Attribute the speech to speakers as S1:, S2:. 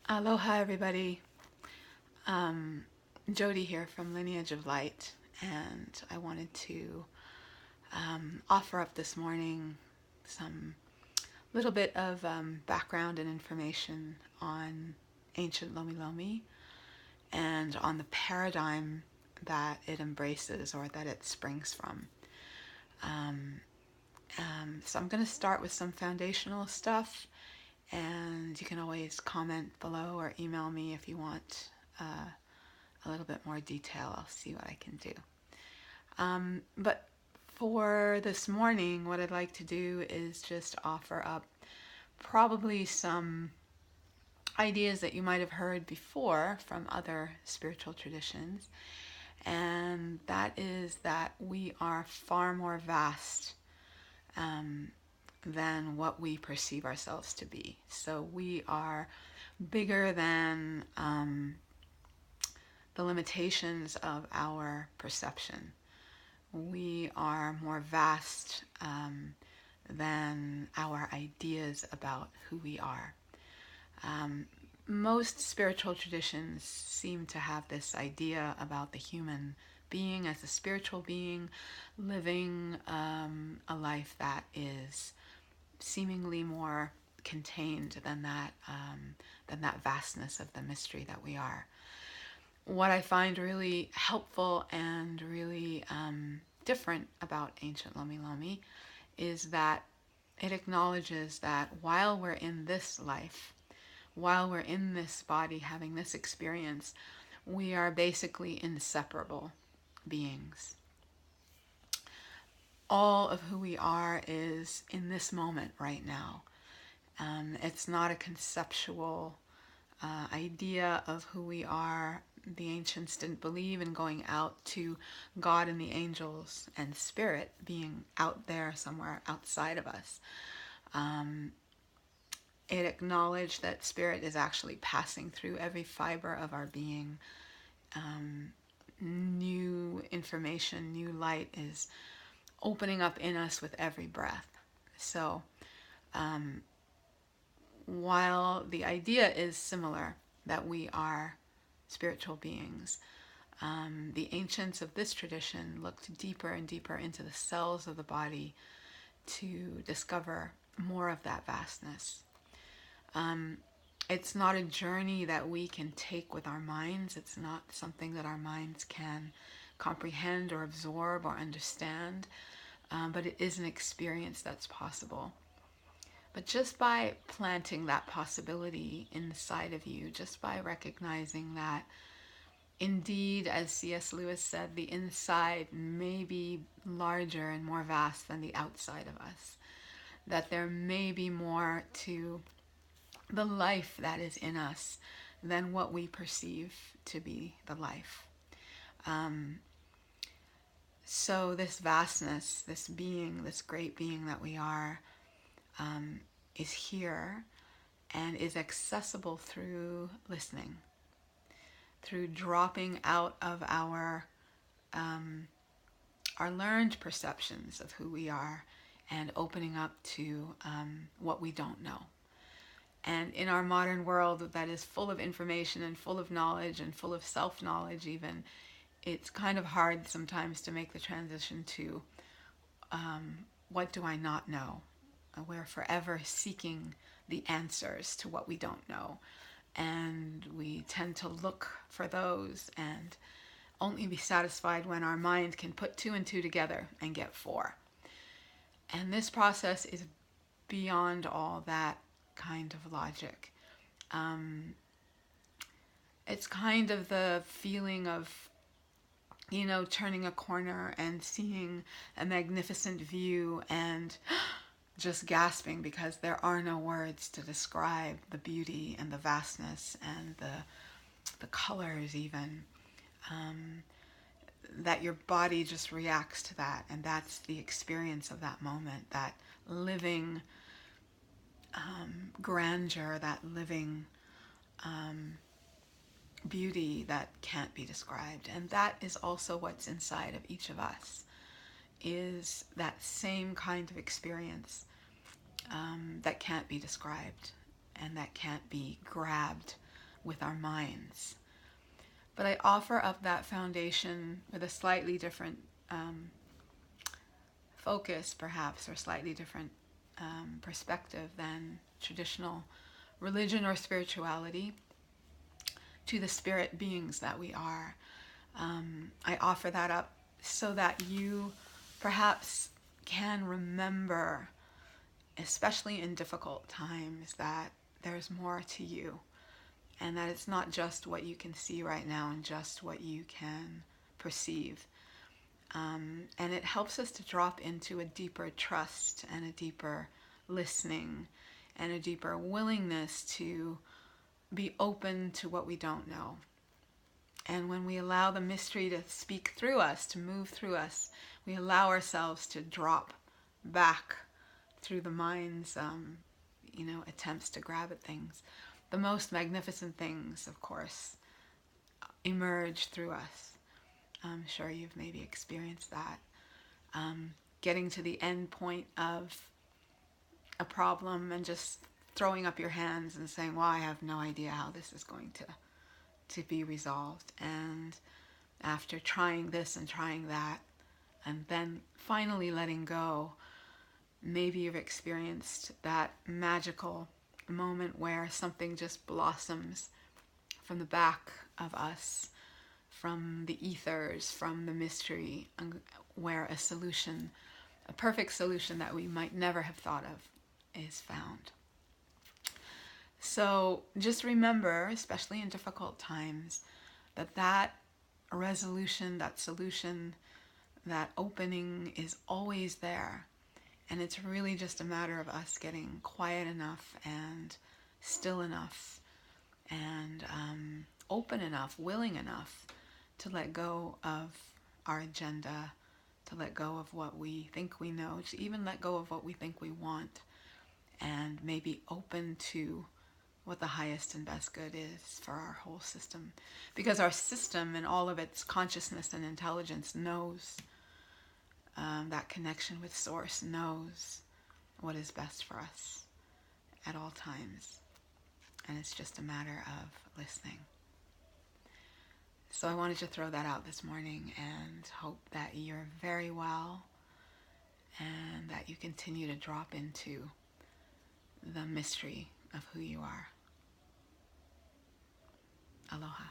S1: Aloha, everybody. Jody here from Lineage of Light, and I wanted to offer up this morning some little bit of background and information on ancient Lomi Lomi and on the paradigm that it embraces or that it springs from. Um, so I'm going to start with some foundational stuff, and you can always comment below or email me if you want a little bit more detail. I'll see what I can do. But for this morning, what I'd like to do is just offer up probably some ideas that you might have heard before from other spiritual traditions. And that is that we are far more vast than what we perceive ourselves to be. So we are bigger than the limitations of our perception. We are more vast than our ideas about who we are. Most spiritual traditions seem to have this idea about the human being as a spiritual being living a life that is seemingly more contained than that vastness of the mystery that we are. What I find really helpful and really different about ancient Lomi Lomi is that it acknowledges that while we're in this life, while we're in this body having this experience, we are basically inseparable beings. All of who we are is in this moment right now. It's not a conceptual idea of who we are. The ancients didn't believe in going out to God and the angels and spirit being out there somewhere outside of us. It acknowledged that spirit is actually passing through every fiber of our being. New information, new light is opening up in us with every breath. So while the idea is similar, that we are spiritual beings, the ancients of this tradition looked deeper and deeper into the cells of the body to discover more of that vastness. It's not a journey that we can take with our minds. It's not something that our minds can comprehend or absorb or understand, but it is an experience that's possible. But just by planting that possibility inside of you, just by recognizing that indeed, as C.S. Lewis said, the inside may be larger and more vast than the outside of us, that there may be more to the life that is in us than what we perceive to be the life. So this vastness, this being, this great being that we are, is here and is accessible through listening, through dropping out of our learned perceptions of who we are and opening up to what we don't know. And in our modern world that is full of information and full of knowledge and full of self-knowledge even, it's kind of hard sometimes to make the transition to what do I not know? We're forever seeking the answers to what we don't know. And we tend to look for those and only be satisfied when our mind can put two and two together and get four. And this process is beyond all that kind of logic. It's kind of the feeling of, turning a corner and seeing a magnificent view and just gasping because there are no words to describe the beauty and the vastness and the colors even. That your body just reacts to that, and that's the experience of that moment, that living grandeur, that living beauty that can't be described. And that is also what's inside of each of us, is that same kind of experience that can't be described and that can't be grabbed with our minds. But I offer up that foundation with a slightly different focus, perhaps, or slightly different perspective than traditional religion or spirituality, to the spirit beings that we are. I offer that up so that you perhaps can remember, especially in difficult times, that there's more to you, and that it's not just what you can see right now and just what you can perceive. And it helps us to drop into a deeper trust and a deeper listening and a deeper willingness to be open to what we don't know. And when we allow the mystery to speak through us, to move through us, we allow ourselves to drop back through the mind's, attempts to grab at things. The most magnificent things, of course, emerge through us. I'm sure you've maybe experienced that. Getting to the end point of a problem and just throwing up your hands and saying, well, I have no idea how this is going to be resolved. And after trying this and trying that, and then finally letting go, maybe you've experienced that magical moment where something just blossoms from the back of us, from the ethers, from the mystery, where a solution, a perfect solution that we might never have thought of, is found. So just remember, especially in difficult times, that resolution, that solution, that opening is always there. And it's really just a matter of us getting quiet enough and still enough and open enough, willing enough to let go of our agenda, to let go of what we think we know, to even let go of what we think we want, and maybe open to what the highest and best good is for our whole system. Because our system and all of its consciousness and intelligence knows that connection with Source, knows what is best for us at all times. And it's just a matter of listening. So I wanted to throw that out this morning and hope that you're very well and that you continue to drop into the mystery of who you are. Aloha.